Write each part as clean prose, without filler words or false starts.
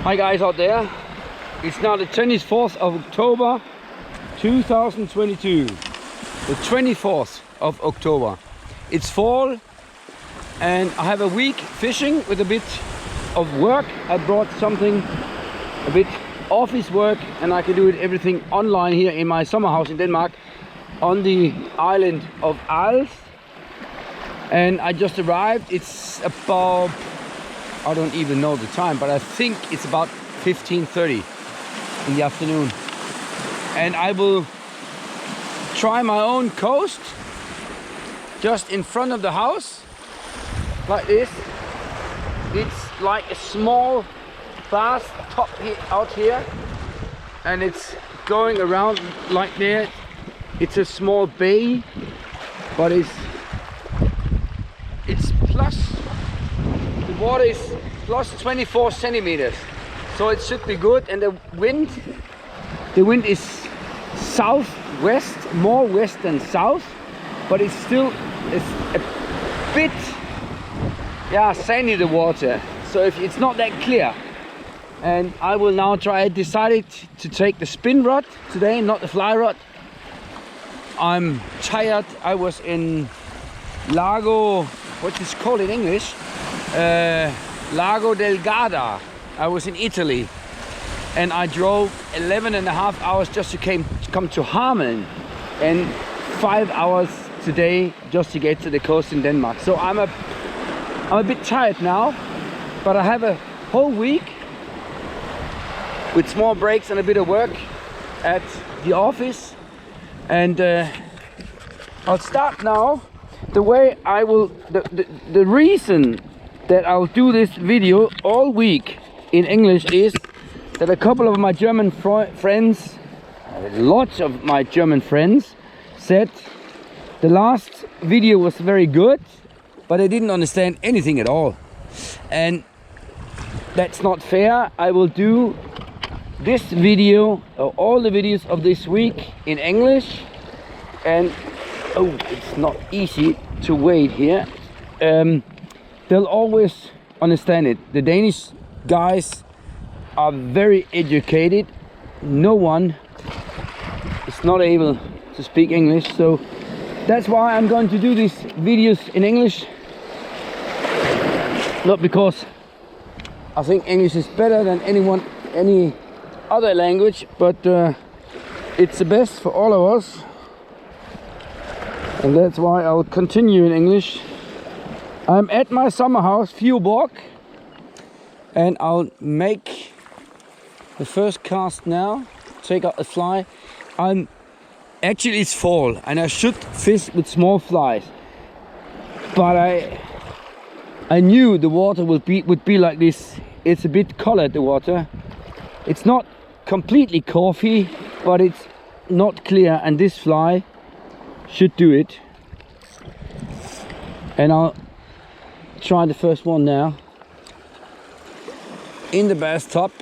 Hi guys out there, it's now the 24th of October 2022, the 24th of October. It's fall and I have a week fishing with a bit of work. I brought something, a bit office work, and I can do it everything online here in my summer house in Denmark on the island of Als. And I just arrived. It's about, I don't even know the time, but I think it's about 15:30 in the afternoon. And I will try my own coast just in front of the house, like this. It's like a small fast top out here, and it's going around like that. It's a small bay, but it's plus, the water is plus 24 centimeters, so it should be good. And the wind is southwest, more west than south, but it's still a bit sandy, the water, so if it's not that clear. And I will now try. I decided to take the spin rod today, not the fly rod. I'm tired. I was in Lago, what is called in English, Lago del Garda. I was in Italy, and I drove 11.5 hours just to come to Hameln, and 5 hours today just to get to the coast in Denmark. So I'm a bit tired now, but I have a whole week with small breaks and a bit of work at the office. And I'll start now. The way I will, the reason that I'll do this video all week in English is that a couple of my German friends, lots of my German friends, said the last video was very good, but I didn't understand anything at all. And that's not fair. I will do this video, or all the videos of this week, in English. And oh, it's not easy to wait here. They'll always understand it. The Danish guys are very educated. No one is not able to speak English, so that's why I'm going to do these videos in English. Not because I think English is better than any other language, but it's the best for all of us, and that's why I'll continue in English. I'm at my summer house, Fioborg, and I'll make the first cast now. Take out the fly. Actually, it's fall, and I should fish with small flies, but I knew the water would be like this. It's a bit colored, the water. It's not completely coffee, but it's not clear, and this fly should do it. And I'll try the first one now in the bass top.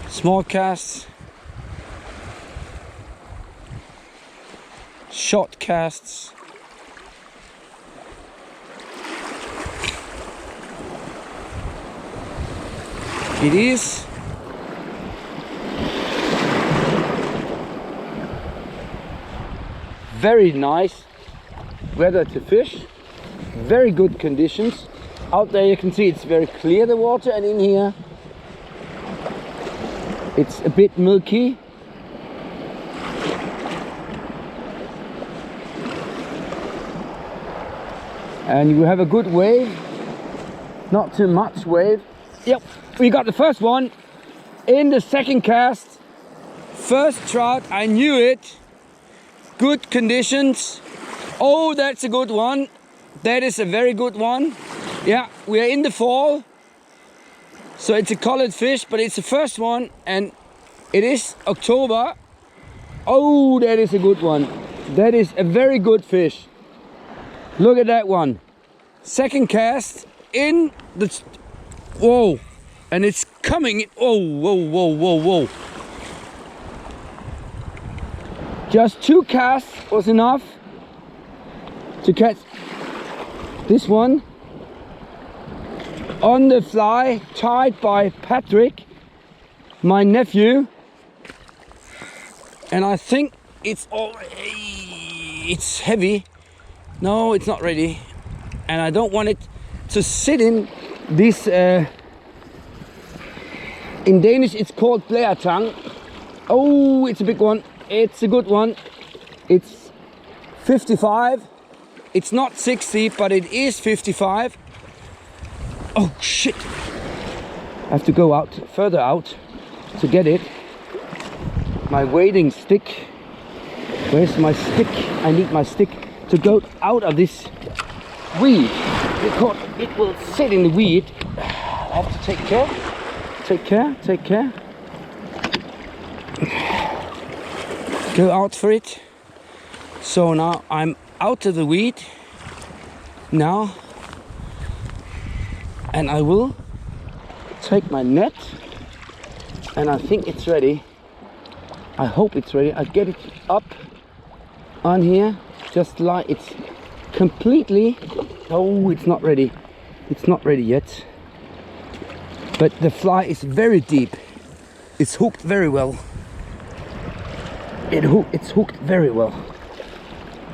Small casts, short casts. It is very nice weather to fish, very good conditions. Out there you can see it's very clear, the water, and in here it's a bit milky. And you have a good wave, not too much wave. Yep, we got the first one in the second cast. First trout, I knew it. Good conditions. Oh, that's a good one. That is a very good one. Yeah, we are in the fall, so it's a colored fish, but it's the first one, and it is October. Oh, that is a good one. That is a very good fish. Look at that one. Second cast in the... Whoa, and it's coming. Oh, whoa, whoa, whoa, whoa. Just 2 casts was enough to catch this one. on the fly, tied by Patrick, my nephew. And I think it's heavy. No, it's not ready. And I don't want it to sit in this, in Danish it's called blæretang. Oh, it's a big one. It's a good one. It's 55. It's not 60, but it is 55. Oh shit. I have to go out, further out to get it. My wading stick. Where's my stick? I need my stick to go out of this weed, because it will sit in the weed. I have to take care. Take care, take care. Go out for it. So now I'm out of the weed now, and I will take my net, and I think it's ready. I hope it's ready. I get it up on here, just like it's completely. Oh, it's not ready. It's not ready yet. But the fly is very deep. It's hooked very well. It's hooked very well.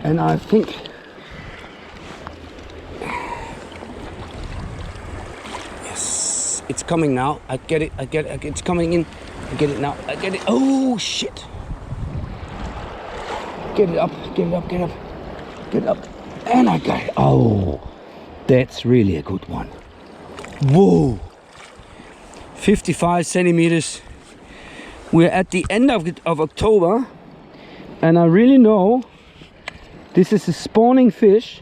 And I think yes, it's coming now. I get it. It's coming in. I get it now. I get it. Oh shit! Get it up. Get it up. Get it up. Get it up. And I got it. Oh, that's really a good one. Whoa! 55 centimeters. We're at the end of October, and I really know this is a spawning fish.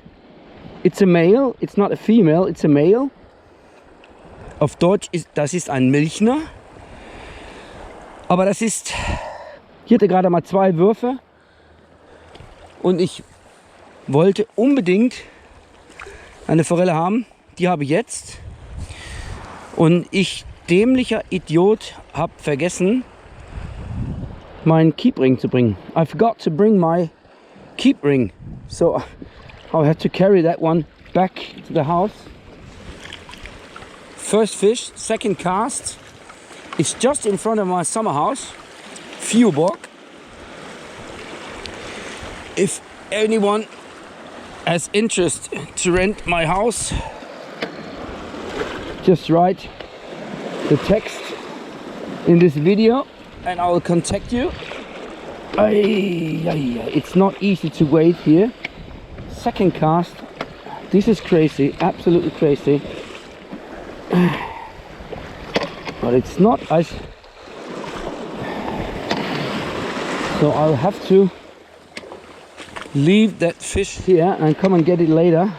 It's a male. It's not a female. It's a male. Auf Deutsch ist das ist ein Milchner. Aber das ist, hier hatte gerade mal 2 Würfe und ich wollte unbedingt eine Forelle haben. Die habe ich jetzt. Und ich, dämlicher Idiot, habe vergessen, meinen Keepring zu bringen. I forgot to bring my keep ring. So I'll have to carry that one back to the house. First fish, second cast. It's just in front of my summer house, Fioborg. If anyone has interest to rent my house, just write the text in this video and I will contact you. It's not easy to wait here. Second cast. This is crazy, absolutely crazy. But it's not ice. So I'll have to leave that fish here and come and get it later.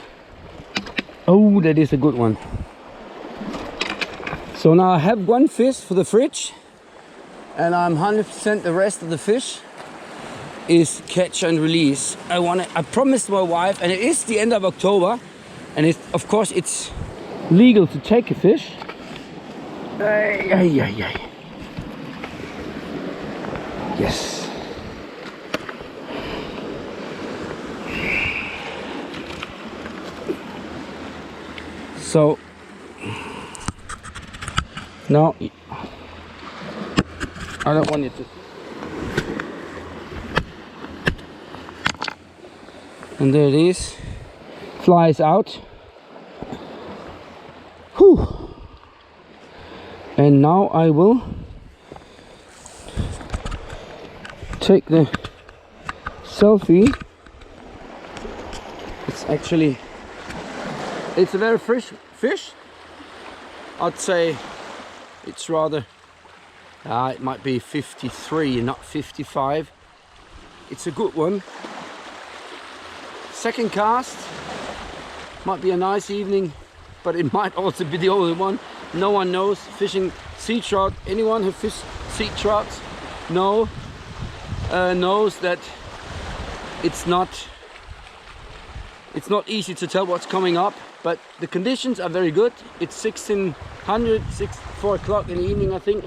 Oh, that is a good one. So now I have one fish for the fridge, and I'm 100% the rest of the fish is catch and release. I promised my wife, and it is the end of October, and of course it's legal to take a fish. Yes. So now I don't want you to. And there it is. Flies out. Whew. And now I will take the selfie. It's a very fresh fish. I'd say it's rather, it might be 53 and not 55. It's a good one. Second cast. Might be a nice evening, but it might also be the only one. No one knows fishing sea trout. Anyone who fishes sea trouts knows that it's not easy to tell what's coming up, but the conditions are very good. It's 4 o'clock in the evening, I think,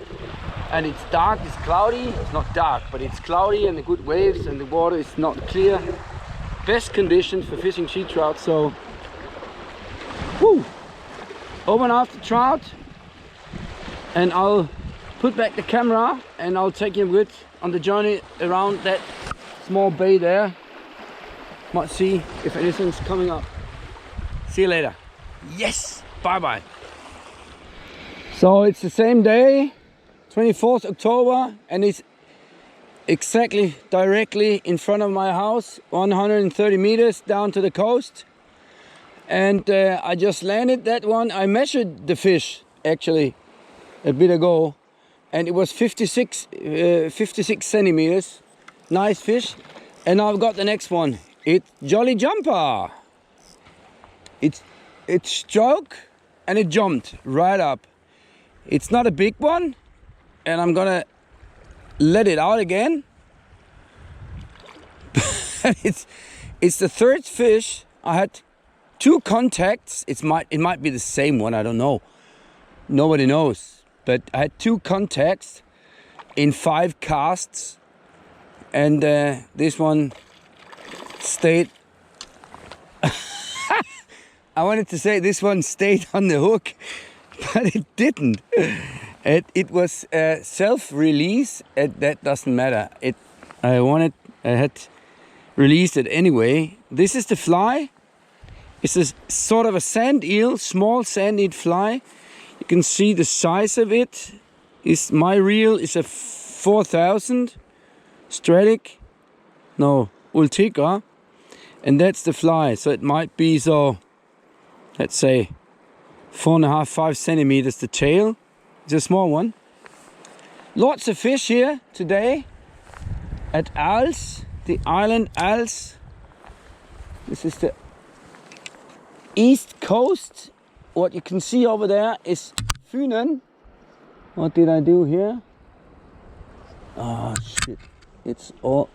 and it's dark, it's cloudy. It's not dark, but it's cloudy, and the good waves, and the water is not clear. Best conditions for fishing sea trout. So, whoo! over and after trout, and I'll put back the camera and I'll take you with on the journey around that small bay there. Might see if anything's coming up. See you later. Yes, bye bye. So it's the same day, 24th October, and it's exactly directly in front of my house, 130 meters down to the coast. And I just landed that one. I measured the fish actually a bit ago, and it was 56 centimeters. Nice fish. And now I've got the next one. It's Jolly Jumper. It struck and it jumped right up. It's not a big one, and I'm gonna let it out again. it's the third fish. I had 2 contacts. It might be the same one, I don't know. Nobody knows. But I had 2 contacts in 5 casts, and this one stayed. I wanted to say this one stayed on the hook, but it didn't. It was self-release. That doesn't matter. I had released it anyway. This is the fly. It's a sort of a sand eel, small sand eel fly. You can see the size of it. My reel is a 4000 Stradic, no, Ultegra, and that's the fly. So it might be, so let's say 4.5, 5 centimeters the tail. It's a small one. Lots of fish here today at Als, the island Als. This is the east coast. What you can see over there is Fünen. What did I do here? Oh shit, it's all...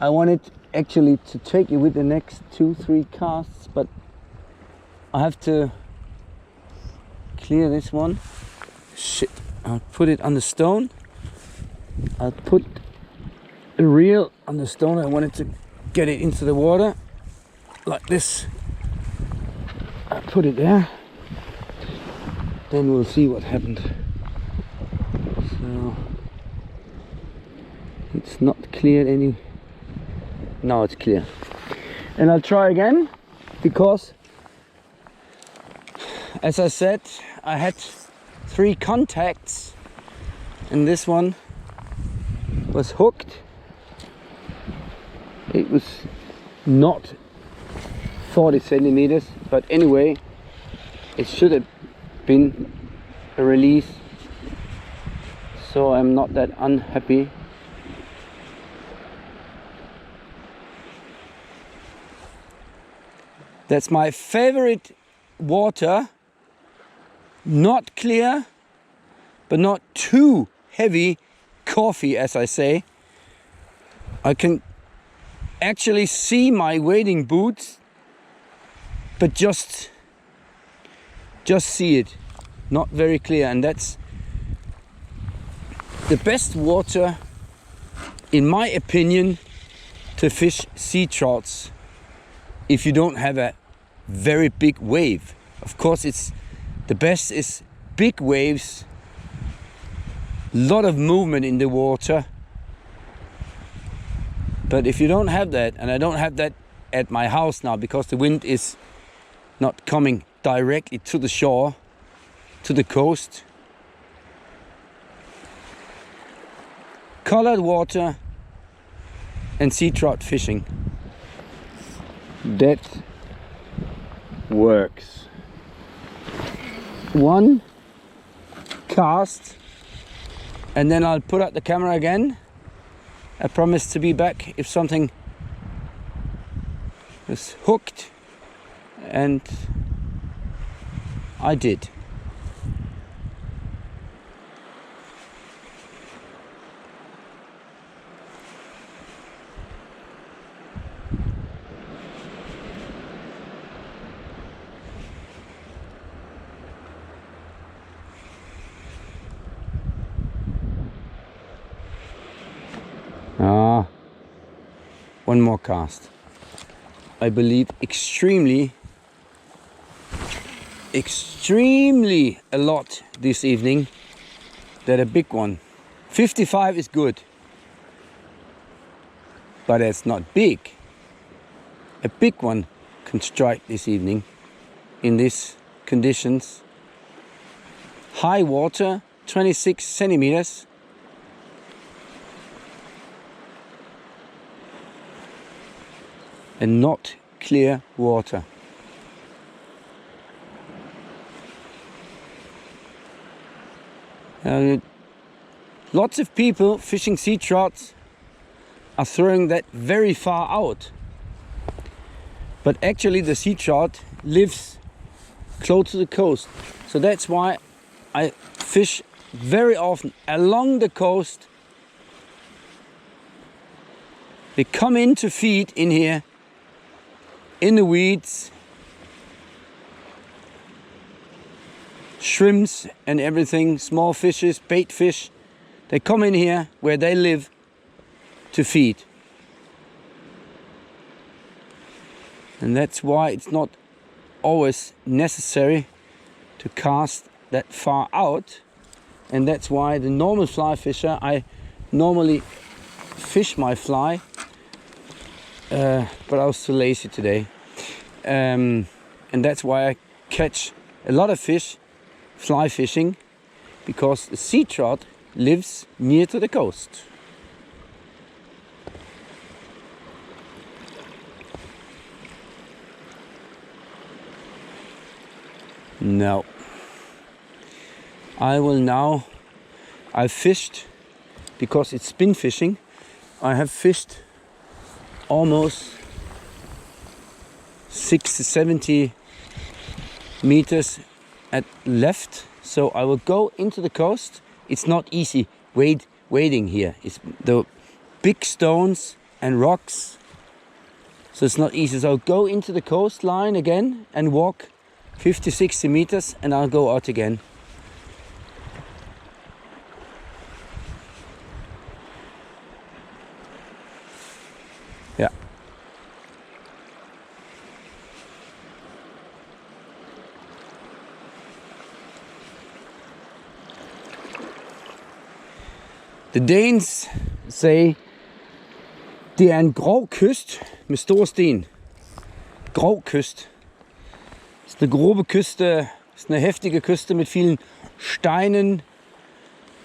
I wanted actually to take you with the next 2-3 casts, but I have to clear this one. Shit, I'll put it on the stone. I'll put the reel on the stone. I wanted to get it into the water like this. I put it there. Then we'll see what happened. So it's not cleared any. Now it's clear. And I'll try again, because as I said, I had 3 contacts and this one was hooked. It was not 40 centimeters, but anyway, it should have been a release, so I'm not that unhappy. That's my favorite water. Not clear, but not too heavy coffee, as I say. I can actually see my wading boots, but just see it. Not very clear, and that's the best water, in my opinion, to fish sea trouts. If you don't have a very big wave. Of course, it's the best is big waves, lot of movement in the water. But if you don't have that, and I don't have that at my house now because the wind is not coming directly to the shore, to the coast. Colored water and sea trout fishing. That works. 1 cast, and then I'll put out the camera again. I promise to be back if something is hooked, and I did. One more cast. I believe, extremely a lot this evening, that a big one. 55 is good, but it's not big. A big one can strike this evening in these conditions. High water, 26 centimeters. And not clear water. Lots of people fishing sea trouts are throwing that very far out. But actually the sea trout lives close to the coast. So that's why I fish very often along the coast. They come in to feed in here, in the weeds, shrimps and everything, small fishes, bait fish. They come in here where they live to feed. And that's why it's not always necessary to cast that far out. And that's why the normal fly fisher, I normally fish my fly, but I was too lazy today. And that's why I catch a lot of fish fly fishing, because the sea trout lives near to the coast. No. I've fished, because it's spin fishing, I have fished almost 60 to 70 meters at left. So I will go into the coast. It's not easy wading here. It's the big stones and rocks. So it's not easy. So I'll go into the coastline again and walk 50, 60 meters and I'll go out again. Yeah. The Danes say, det er en grov kyst med store sten. Grov kyst. Das ist eine grobe Küste, das ist eine heftige Küste mit vielen Steinen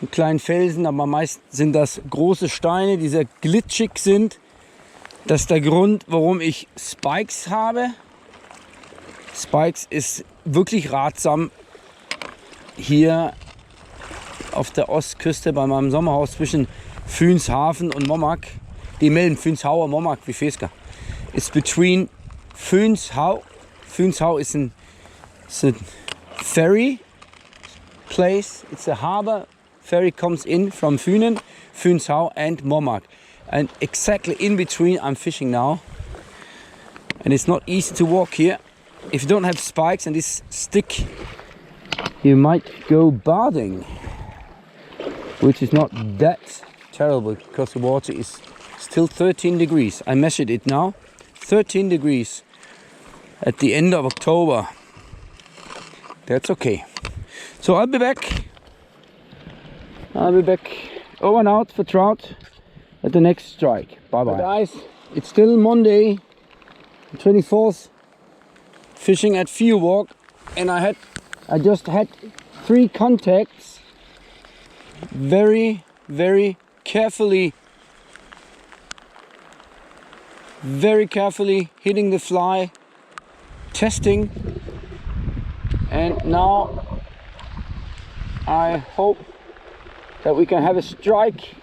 und kleinen Felsen, aber meist sind das große Steine, die sehr glitschig sind. Das ist der Grund, warum ich Spikes habe. Spikes ist wirklich ratsam hier auf der Ostküste bei meinem Sommerhaus zwischen Fynshafen und Mommark. Die melden Fynshav og Mommark vi fisker. It's between Fynshav. Fynshav is a ferry place. It's a harbor. Ferry comes in from Fynen, Fynshav and Mommark. And exactly in between I'm fishing now. And it's not easy to walk here. If you don't have spikes and this stick, you might go bathing, which is not that terrible because the water is still 13 degrees. I measured it now, 13 degrees at the end of October. That's okay. So I'll be back over and out for trout at the next strike. Bye bye. Guys, it's still Monday, the 24th, fishing at Fioborg, and I just had 3 contacts. Very carefully hitting the fly, testing, and now I hope that we can have a strike.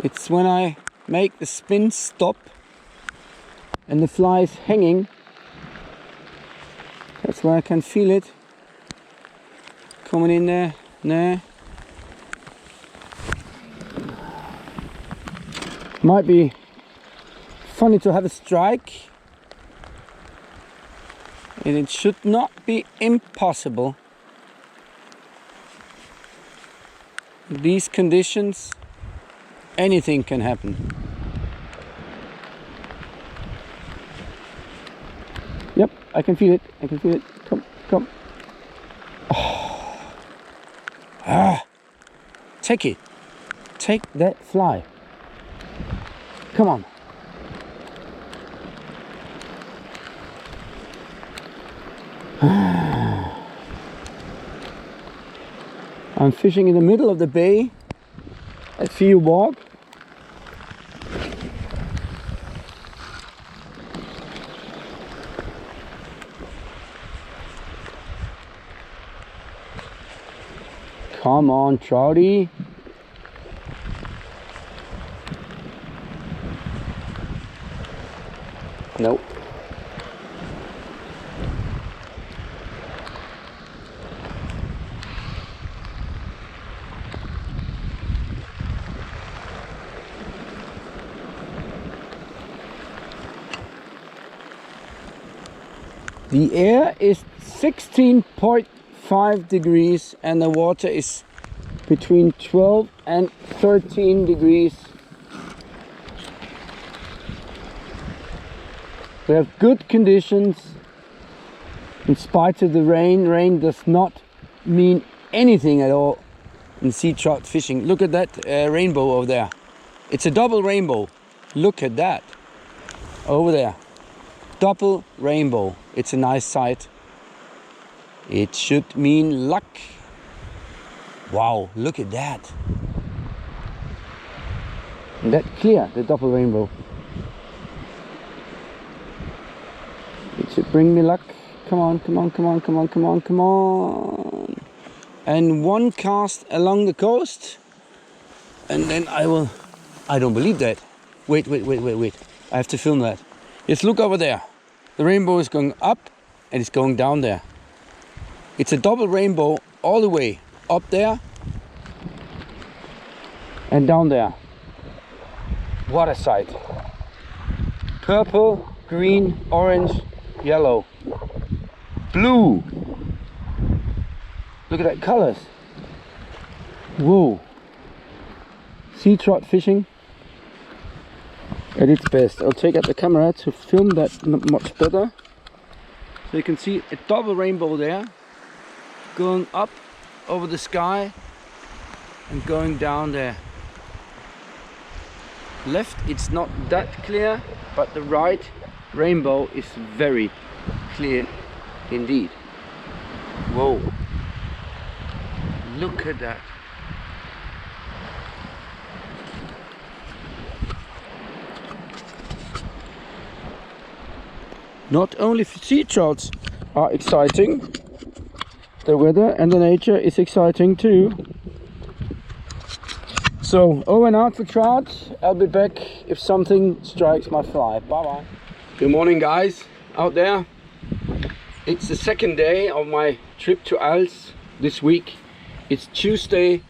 It's when I make the spin stop and the fly is hanging. That's where I can feel it coming in there. Nah. Might be funny to have a strike, and it should not be impossible these conditions, anything can happen. Yep, I can feel it. I can feel it. Come, come. Oh. Ah. Take it. Take that fly. Come on. I'm fishing in the middle of the bay at Fioborg. Come on, trouty. Nope. The air is 16.5 degrees and the water is between 12 and 13 degrees. We have good conditions in spite of the rain. Rain does not mean anything at all in sea trout fishing. Look at that rainbow over there. It's a double rainbow. Look at that over there. Double rainbow. It's a nice sight. It should mean luck. Wow, look at that. And that clear, the double rainbow. It should bring me luck. Come on, come on, come on, come on, come on, come on. And one cast along the coast. And then I don't believe that. Wait. I have to film that. Just look over there. The rainbow is going up and it's going down there. It's a double rainbow all the way up there and down there. What a sight. Purple, green, orange, yellow, blue. Look at that colors. Whoa. Sea trout fishing at its best. I'll take out the camera to film that much better. So you can see a double rainbow there, going up over the sky and going down there. Left it's not that clear, but the right rainbow is very clear indeed. Whoa, look at that. Not only sea trouts are exciting, the weather and the nature is exciting too. So over and out for trout. I'll be back if something strikes my fly. Bye bye. Good morning guys out there. It's the second day of my trip to Als this week. It's Tuesday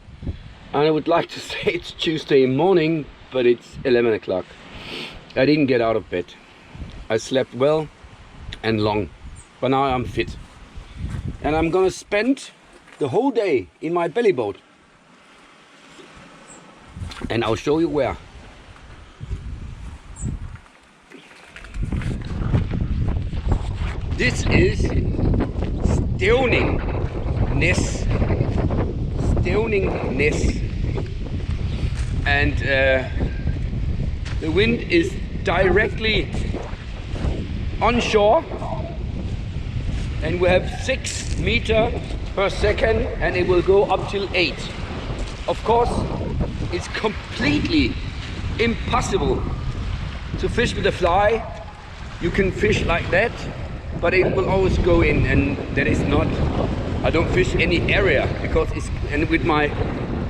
and I would like to say it's Tuesday morning, but it's 11 o'clock. I didn't get out of bed. I slept well and long, but now I'm fit. And I'm gonna spend the whole day in my belly boat. And I'll show you where. This is Stevningnæs. Stevningnæs. And the wind is directly onshore. And we have 6 meters per second and it will go up till 8. Of course, it's completely impossible to fish with a fly. You can fish like that, but it will always go in, and that is not, I don't fish any area because it's, and with my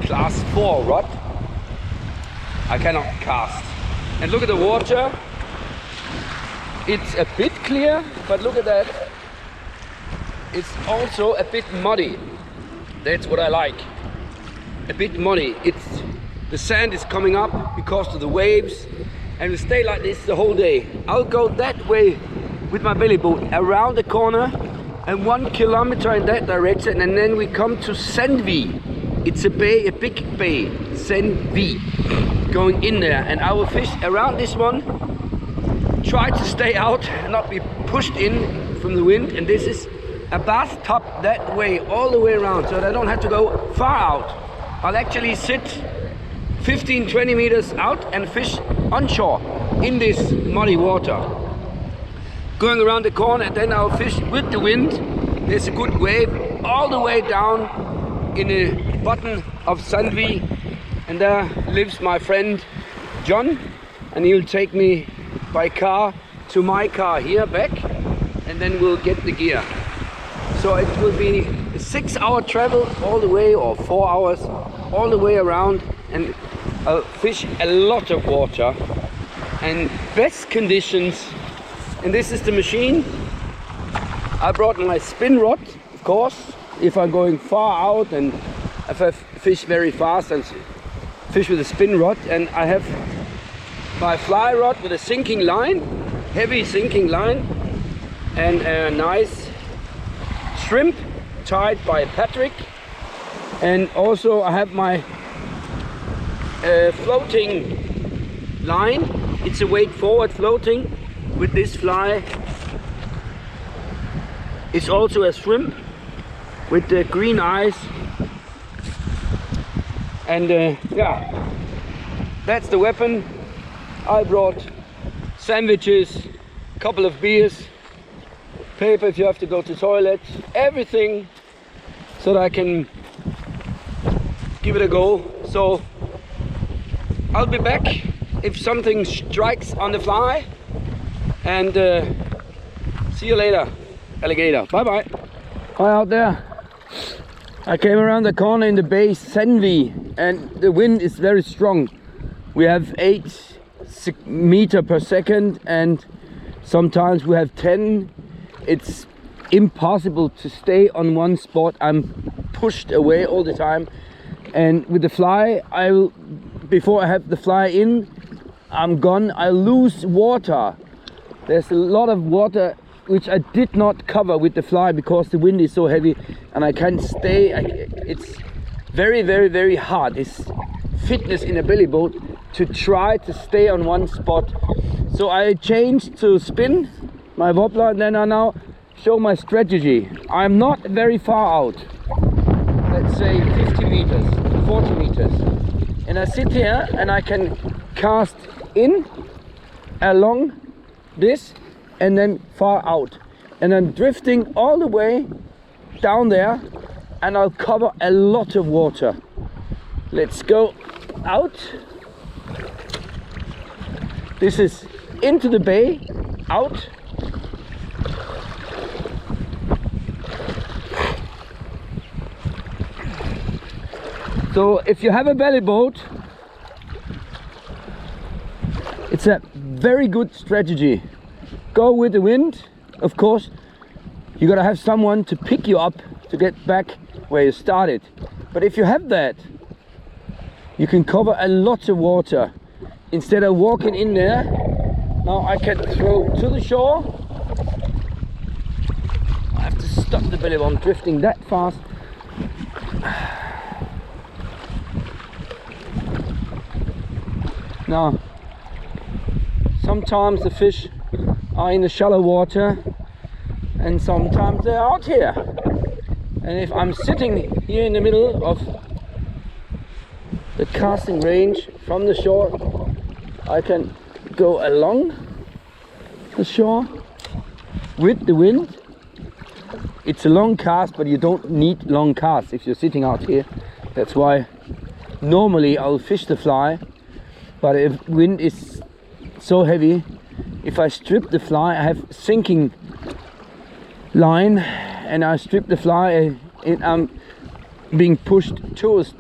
class 4 rod, I cannot cast. And look at the water. It's a bit clear, but look at that. It's also a bit muddy. That's what I like. A bit muddy. The sand is coming up because of the waves, and we stay like this the whole day. I'll go that way with my belly boat around the corner and 1 kilometer in that direction, and then we come to Sandvi. It's a bay, a big bay, Sen V, going in there, and I will fish around this one. Try to stay out and not be pushed in from the wind. And this is a bathtub that way, all the way around, so that I don't have to go far out. I'll actually sit 15-20 meters out and fish onshore in this muddy water. Going around the corner, and then I'll fish with the wind. There's a good wave all the way down in the bottom of Sandvi, and there lives my friend John, and he'll take me by car to my car here back, and then we'll get the gear. So it will be a 6-hour travel all the way, or 4 hours all the way around, and I'll fish a lot of water and best conditions. And this is the machine. I brought my spin rod, of course, if I'm going far out, and if I fish very fast, I'll fish with a spin rod. And I have my fly rod with a sinking line, heavy sinking line, and a nice shrimp tied by Patrick. And also I have my floating line. It's a weight forward floating with this fly. It's also a shrimp with the green eyes. And yeah, that's the weapon. I brought sandwiches, a couple of beers, paper if you have to go to toilet, everything, so that I can give it a go. So I'll be back if something strikes on the fly, and see you later, alligator. Bye bye. Hi out there. I came around the corner in the bay Senvi, and the wind is very strong. We have 8 meters per second, and sometimes we have 10. It's impossible to stay on one spot. I'm pushed away all the time, and with the fly, before I have the fly in, I'm gone. I lose water. There's a lot of water which I did not cover with the fly because the wind is so heavy, and I can't stay. It's very, very, very hard. It's fitness in a belly boat to try to stay on one spot. So I changed to spin my wobbler, and then I now show my strategy. I'm not very far out, let's say 50 meters, 40 meters, and I sit here and I can cast in along this and then far out, and I'm drifting all the way down there, and I'll cover a lot of water. Let's go out. This is into the bay, out. So if you have a belly boat, it's a very good strategy. Go with the wind. Of course, you gotta have someone to pick you up to get back where you started. But if you have that, you can cover a lot of water. Instead of walking in there, now I can throw to the shore. I have to stop the belly boat. I'm drifting that fast. Now, sometimes the fish are in the shallow water, and sometimes they're out here. And if I'm sitting here in the middle of the casting range from the shore, I can go along the shore with the wind. It's a long cast, but you don't need long casts if you're sitting out here. That's why normally I'll fish the fly. But if wind is so heavy, if I strip the fly, I have sinking line, and I strip the fly, and I'm being pushed towards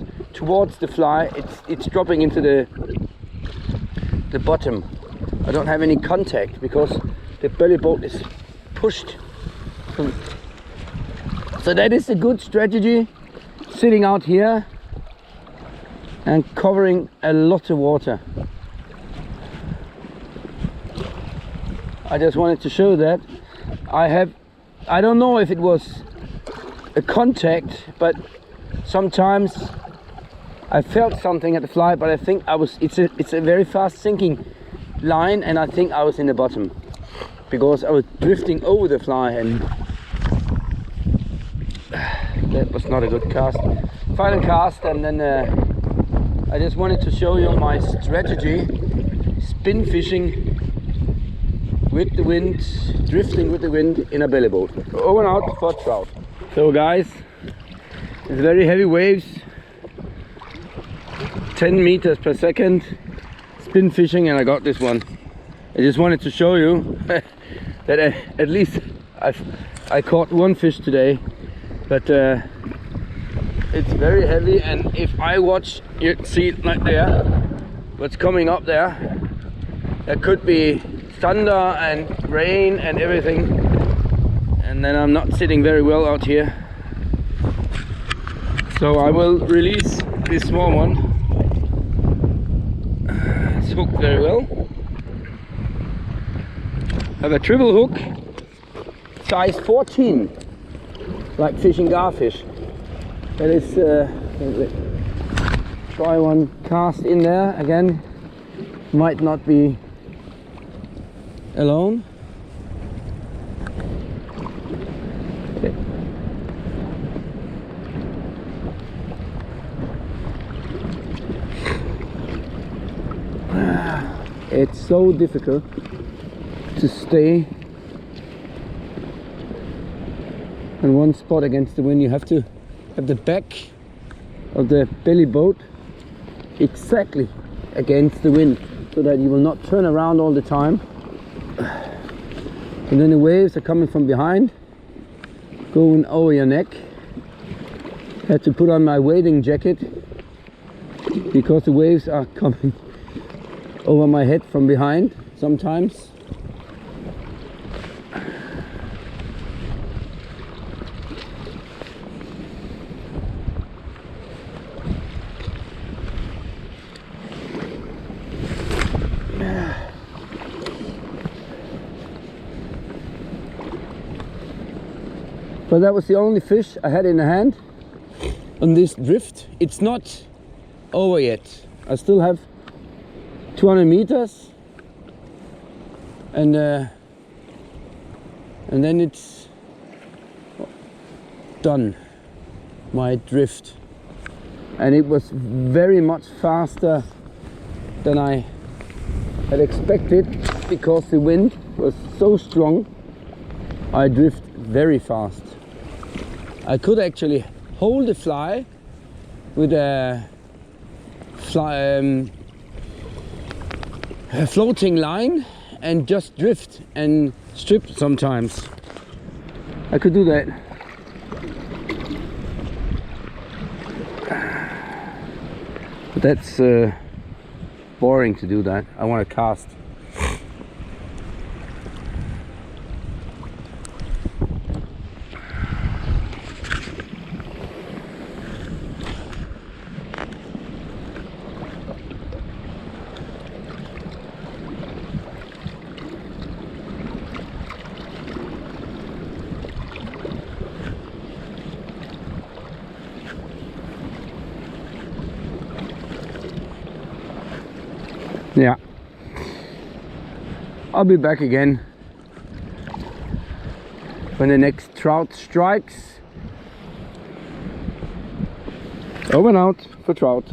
the fly. It's dropping into the bottom. I don't have any contact because the belly boat is pushed. So that is a good strategy, sitting out here and covering a lot of water. I just wanted to show that I don't know if it was a contact, but sometimes I felt something at the fly, but I think it's a very fast sinking line, and I think I was in the bottom because I was drifting over the fly, and that was not a good cast. Final cast, and then I just wanted to show you my strategy: spin fishing with the wind, drifting with the wind in a belly boat. Over and out for trout. So guys, it's very heavy waves, 10 meters per second, spin fishing, and I got this one. I just wanted to show you that at least I caught one fish today, but it's very heavy, and if I watch, you see it right there, what's coming up there, there could be thunder and rain and everything, and then I'm not sitting very well out here. So I will release this small one. It's hooked very well. Have a triple hook, size 14, like fishing garfish. That is, try one cast in there again. Might not be alone. Okay. It's so difficult to stay in one spot against the wind. You have to have the back of the belly boat exactly against the wind so that you will not turn around all the time. And then the waves are coming from behind, going over your neck. I had to put on my wading jacket because the waves are coming over my head from behind sometimes. But that was the only fish I had in the hand on this drift. It's not over yet. I still have 200 meters, and then it's done, my drift. And it was very much faster than I had expected because the wind was so strong. I drift very fast. I could actually hold the fly with a floating line and just drift and strip sometimes. I could do that. But that's boring to do that. I want to cast. Yeah, I'll be back again when the next trout strikes. Over and out for trout.